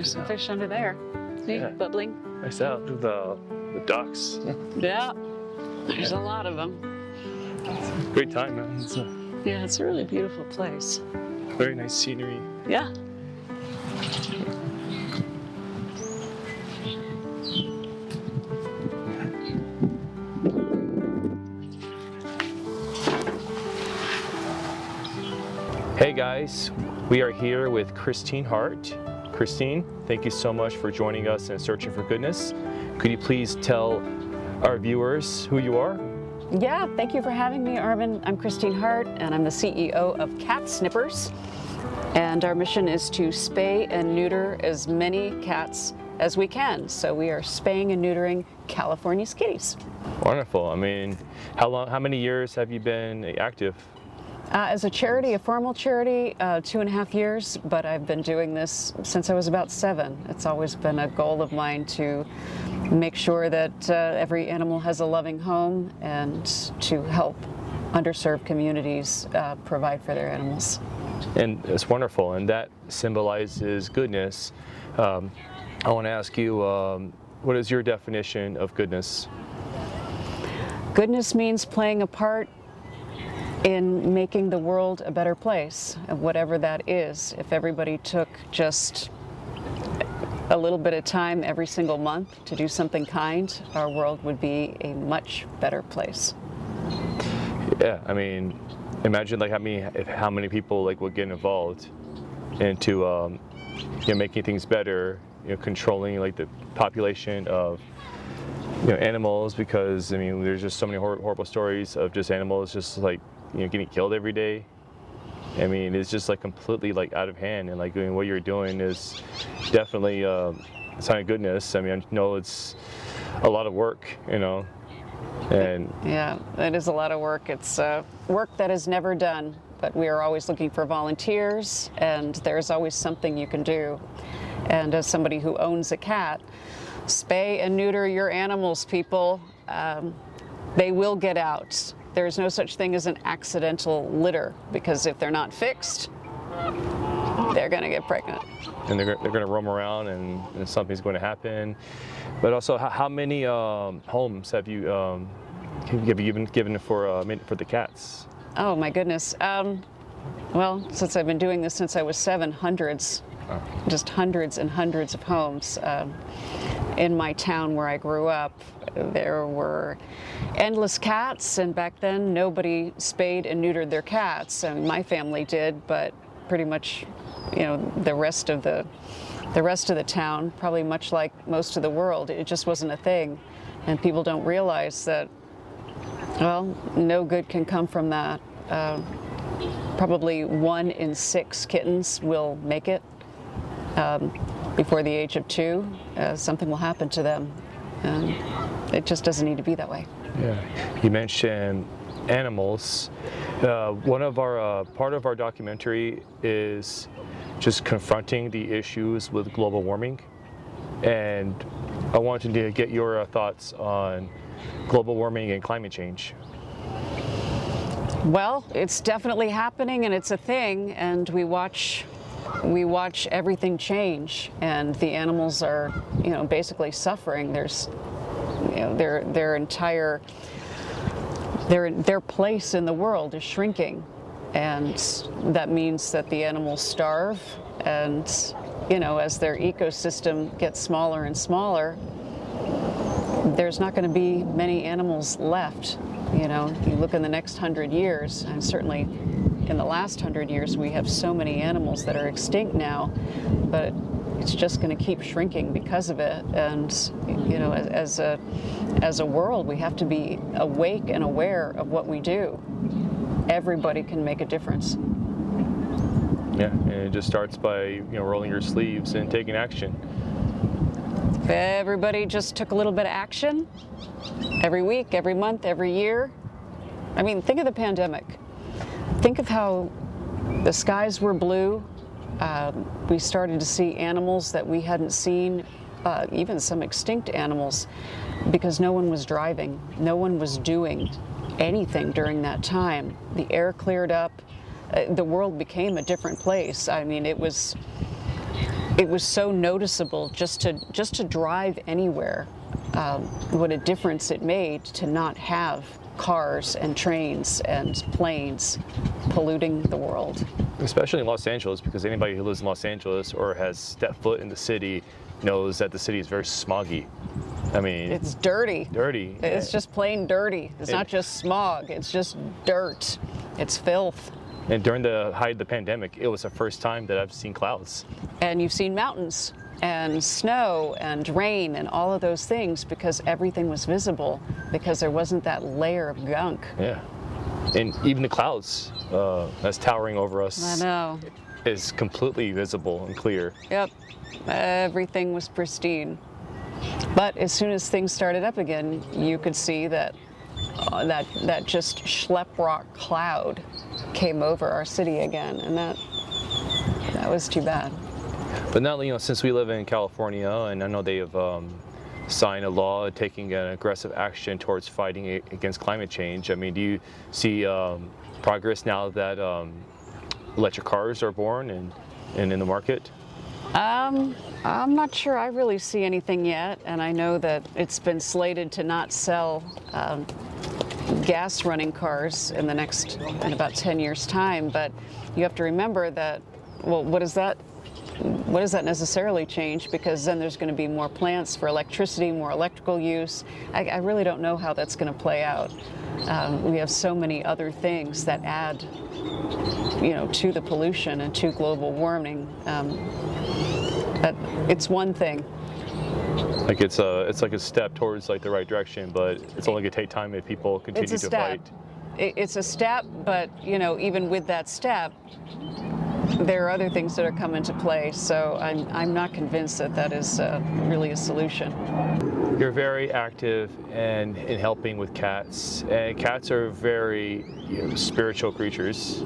There's some fish under there. See, Yeah. bubbling. I saw the ducks. Yeah, there's a lot of them. Great time, man. It's a Yeah, it's a really beautiful place. very nice scenery. Yeah. Hey guys, we are here with Christine Harte. Christine, thank you so much for joining us in Searching for Goodness. Could you please tell our viewers who you are? Yeah, thank you for having me, Arvin. I'm Christine Harte, and I'm the CEO of Catsnippers. And our mission is to spay and neuter as many cats as we can. So we are spaying and neutering California's kitties. Wonderful. I mean, how many years have you been active? As a charity, a formal charity, 2.5 years, but I've been doing this since I was about 7. It's always been a goal of mine to make sure that every animal has a loving home and to help underserved communities provide for their animals. And it's wonderful, and that symbolizes goodness. I want to ask you, what is your definition of goodness? Goodness means playing a part in making the world a better place, whatever that is. If everybody took just a little bit of time every single month to do something kind, our world would be a much better place. Yeah, I mean, imagine like how many people like would get involved into making things better, controlling like the population of animals, because I mean there's just so many horrible stories of just animals just like getting killed every day. I mean, it's just like completely like out of hand, and like what you're doing is definitely a sign of goodness. I mean, I know it's a lot of work, and yeah, it is a lot of work. It's work that is never done, but we are always looking for volunteers, and there's always something you can do. And as somebody who owns a cat, spay and neuter your animals, people. They will get out. There's no such thing as an accidental litter, because if they're not fixed, they're going to get pregnant. And they're going to roam around, and something's going to happen. But also, how many homes have you given for the cats? Oh my goodness. Well, since I've been doing this since I was 7, hundreds, just hundreds and hundreds of homes. In my town where I grew up, there were endless cats, and back then nobody spayed and neutered their cats. I mean, my family did, but pretty much, the rest of the town, probably much like most of the world, it just wasn't a thing. And people don't realize that, well, no good can come from that. Probably 1 in 6 kittens will make it before the age of 2. Something will happen to them, and it just doesn't need to be that way. Yeah, you mentioned animals. One of our part of our documentary is just confronting the issues with global warming, and I wanted to get your thoughts on global warming and climate change. Well, it's definitely happening, and it's a thing, and we watch everything change, and the animals are, basically suffering. There's, their entire their place in the world is shrinking, and that means that the animals starve, and as their ecosystem gets smaller and smaller, there's not going to be many animals left. You look in the next 100 years, and certainly in the last 100 years, we have so many animals that are extinct now, but it's just going to keep shrinking because of it. And as a world, we have to be awake and aware of what we do. Everybody can make a difference. Yeah, and it just starts by rolling your sleeves and taking action. If everybody just took a little bit of action every week, every month, every year. I mean, think of the pandemic. Think of how the skies were blue. We started to see animals that we hadn't seen, even some extinct animals, because no one was driving. No one was doing anything during that time. The air cleared up. The world became a different place. I mean, it was it was so noticeable just to drive anywhere, what a difference it made to not have cars and trains and planes polluting the world. Especially in Los Angeles, because anybody who lives in Los Angeles or has stepped foot in the city knows that the city is very smoggy. I mean, It's dirty. dirty. It's just plain dirty. It's not just smog, it's just dirt. It's filth. And during the height of the pandemic, it was the first time that I've seen clouds. And you've seen mountains and snow and rain and all of those things because everything was visible, because there wasn't that layer of gunk. Yeah. And even the clouds that's towering over us I know. is completely visible and clear. Yep. Everything was pristine. But as soon as things started up again, you could see that that just schlep rock cloud came over our city again, and that was too bad. But now, since we live in California, and I know they have signed a law taking an aggressive action towards fighting against climate change. I mean, do you see progress now that electric cars are born and in the market? I'm not sure I really see anything yet, and I know that it's been slated to not sell gas running cars in about 10 years time, but you have to remember that, well, what does that necessarily change? Because then there's going to be more plants for electricity, more electrical use. I really don't know how that's going to play out. We have so many other things that add, to the pollution and to global warming. But it's one thing. Like it's like a step towards like the right direction, but it's only going to take time if people continue to fight. It's a step, but even with that step, there are other things that are coming into play. So I'm not convinced that is really a solution. You're very active in helping with cats, and cats are very spiritual creatures.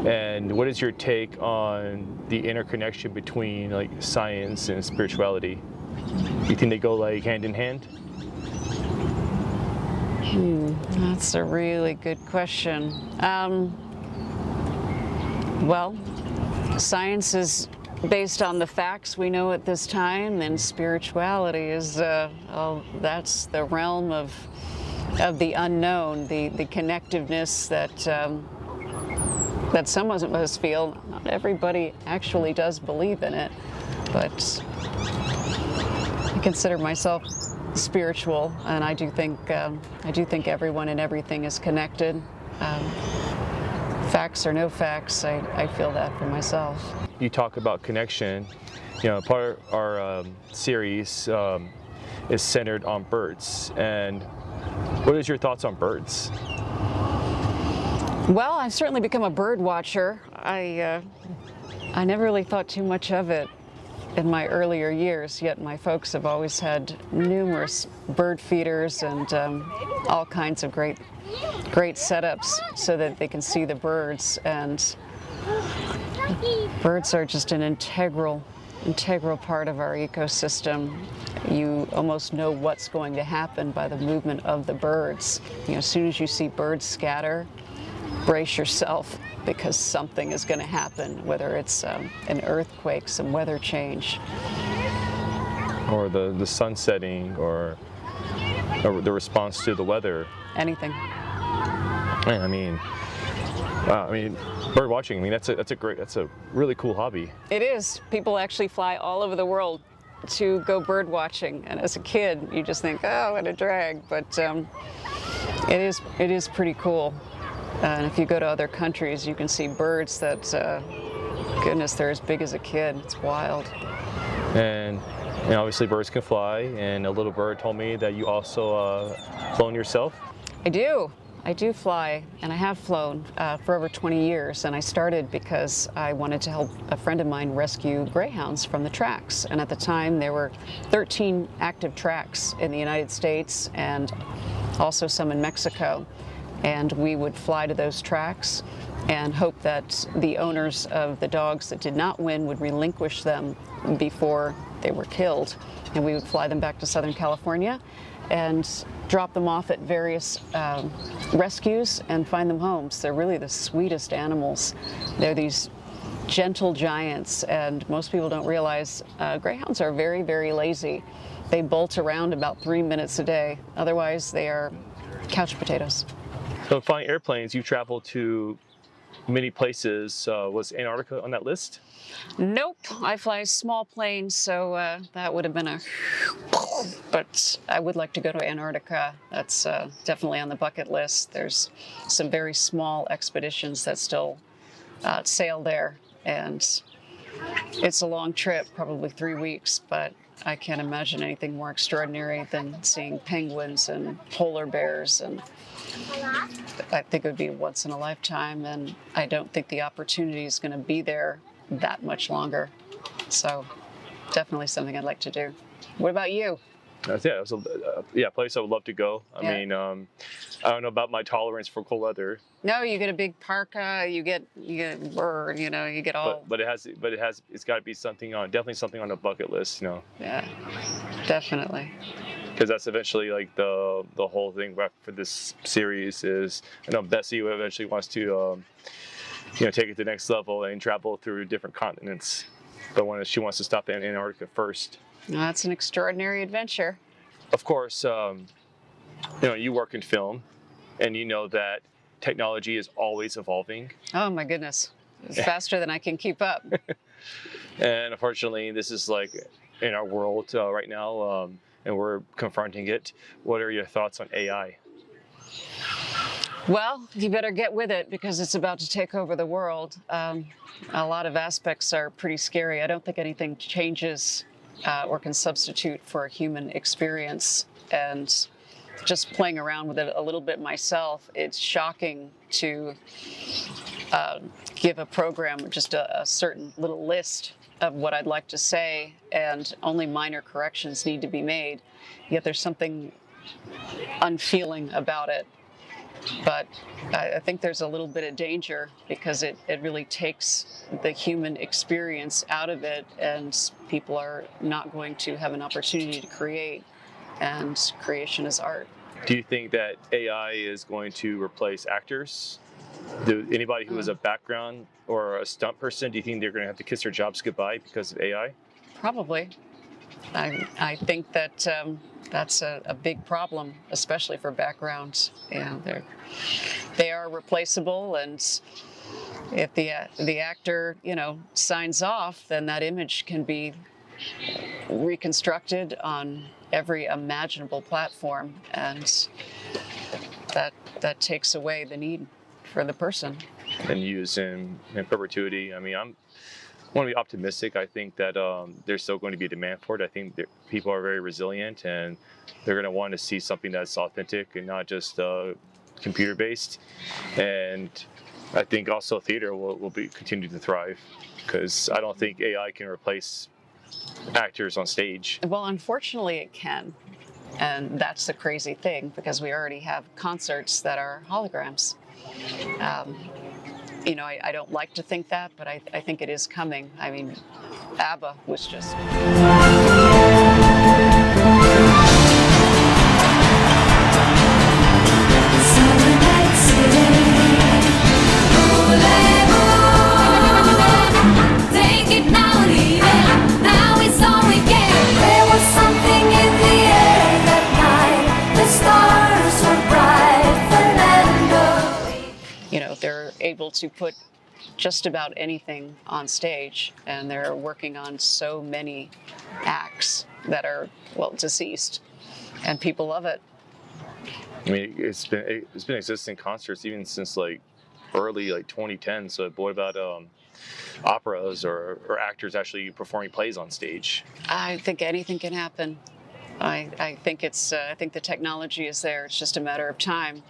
And what is your take on the interconnection between like science and spirituality? Do you think they go like hand in hand? That's a really good question. Well, science is based on the facts we know at this time, and spirituality is that's the realm of the unknown, the connectiveness that some of us feel. Not everybody actually does believe in it, but I consider myself spiritual, and I do think everyone and everything is connected. Facts or no facts, I feel that for myself. You talk about connection. Part of our series is centered on birds. And what is your thoughts on birds? Well, I've certainly become a bird watcher. I never really thought too much of it in my earlier years, yet my folks have always had numerous bird feeders and all kinds of great setups so that they can see the birds. And birds are just an integral part of our ecosystem. You almost know what's going to happen by the movement of the birds. As soon as you see birds scatter, brace yourself, because something is going to happen, whether it's an earthquake, some weather change, or the sun setting, or the response to the weather. anything. I mean, bird watching. I mean, that's a really cool hobby. It is. People actually fly all over the world to go bird watching, and as a kid, you just think, oh, what a drag, but it is pretty cool. And if you go to other countries, you can see birds that, goodness, they're as big as a kid. It's wild. And obviously birds can fly, and a little bird told me that you also flown yourself. I do fly, and I have flown for over 20 years, and I started because I wanted to help a friend of mine rescue greyhounds from the tracks. And at the time, there were 13 active tracks in the United States and also some in Mexico. And we would fly to those tracks and hope that the owners of the dogs that did not win would relinquish them before they were killed. And we would fly them back to Southern California and drop them off at various rescues and find them homes. They're really the sweetest animals. They're these gentle giants, and most people don't realize greyhounds are very, very lazy. They bolt around about 3 minutes a day. Otherwise, they are couch potatoes. So flying airplanes, you travel to many places. Was Antarctica on that list? Nope, I fly small planes, so that would have been a. But I would like to go to Antarctica. That's definitely on the bucket list. There's some very small expeditions that still sail there, and it's a long trip, probably 3 weeks, but I can't imagine anything more extraordinary than seeing penguins and polar bears, and I think it would be once in a lifetime, and I don't think the opportunity is going to be there that much longer. So definitely something I'd like to do. What about you? Yeah, it's a place I would love to go. I Yeah. mean, I don't know about my tolerance for cold weather, No, you get a big parka, you get bird, you know, you get all. but it's got to be something on, definitely something on the bucket list, you know, Yeah, definitely. because that's eventually like the whole thing for this series is, I know Bessie eventually wants to, take it to the next level and travel through different continents, but she wants to stop in Antarctica first. Well, that's an extraordinary adventure. Of course, you work in film, and you know that technology is always evolving. Oh my goodness, it's faster than I can keep up. And unfortunately, this is like in our world right now, and we're confronting it. What are your thoughts on AI? Well, you better get with it because it's about to take over the world. A lot of aspects are pretty scary. I don't think anything changes or can substitute for a human experience. And just playing around with it a little bit myself, it's shocking to give a program just a certain little list of what I'd like to say, and only minor corrections need to be made. Yet there's something unfeeling about it. But I think there's a little bit of danger because it really takes the human experience out of it, and people are not going to have an opportunity to create, and creation is art. Do you think that AI is going to replace actors? Anybody who has a background or a stunt person, do you think they're going to have to kiss their jobs goodbye because of AI? Probably. I think that that's a big problem, especially for backgrounds. They are replaceable, and if the actor signs off, then that image can be reconstructed on every imaginable platform, and that takes away the need for the person. And used in perpetuity. I mean, I want to be optimistic. I think that there's still going to be a demand for it. I think that people are very resilient, and they're going to want to see something that's authentic and not just computer-based. And I think also theater will continue to thrive, because I don't think AI can replace actors on stage. Well, unfortunately, it can. And that's the crazy thing, because we already have concerts that are holograms. I don't like to think that, but I think it is coming. I mean, ABBA was just... They're able to put just about anything on stage, and they're working on so many acts that are, deceased, and people love it. I mean, it's been existing concerts even since early 2010. So what about operas or actors actually performing plays on stage? I think anything can happen. I think I think the technology is there. It's just a matter of time.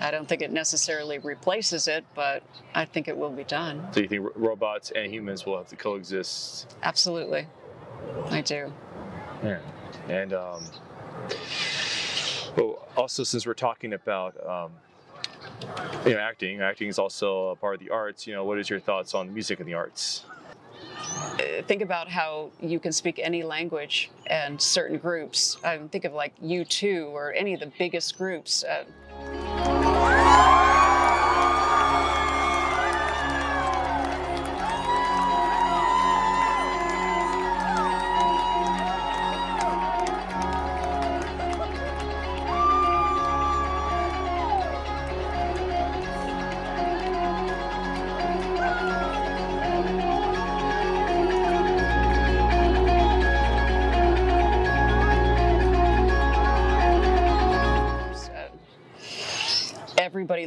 I don't think it necessarily replaces it, but I think it will be done. So you think robots and humans will have to coexist? Absolutely, I do. Yeah. And also, since we're talking about acting is also a part of the arts. What is your thoughts on music and the arts? Think about how you can speak any language, and certain groups. Think of U2 or any of the biggest groups.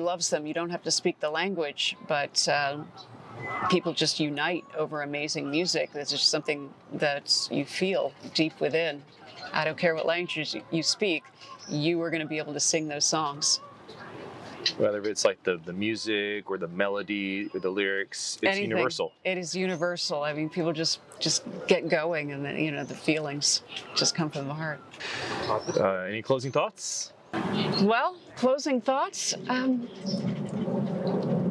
loves them. You don't have to speak the language, but people just unite over amazing music. This is something that you feel deep within. I don't care what language you speak, you are going to be able to sing those songs. Whether it's like the music or the melody or the lyrics, it's Anything. universal. It is universal. I mean, people just get going, and then, you know, the feelings just come from the heart. Any closing thoughts? Well, closing thoughts.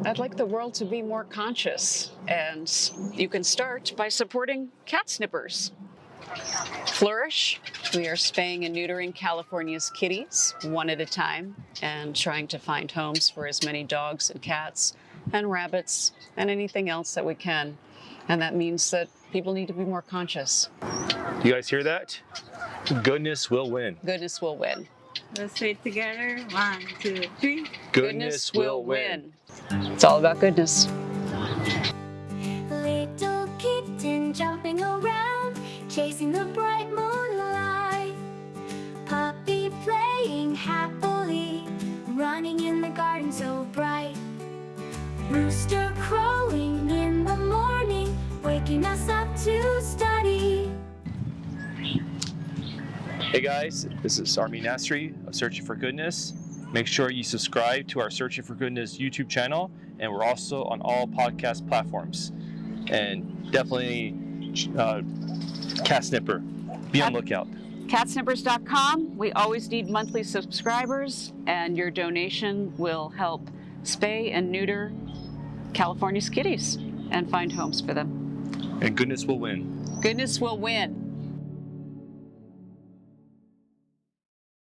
I'd like the world to be more conscious, and you can start by supporting Catsnippers. Flourish. We are spaying and neutering California's kitties one at a time and trying to find homes for as many dogs and cats and rabbits and anything else that we can. And that means that people need to be more conscious. You guys hear that? Goodness will win. Goodness will win. Let's say it together. 1, 2, 3. Goodness will win. It's all about goodness. Little kitten jumping around, chasing the bright moonlight. Puppy playing happily, running in the garden so bright. Rooster crowing in the morning, waking us up to study. Hey guys, this is Army Nasri of Searching for Goodness. Make sure you subscribe to our Searching for Goodness YouTube channel, and we're also on all podcast platforms. And definitely Catsnipper. Be on lookout. Catsnippers.com. We always need monthly subscribers, and your donation will help spay and neuter California's kitties and find homes for them. And goodness will win. Goodness will win.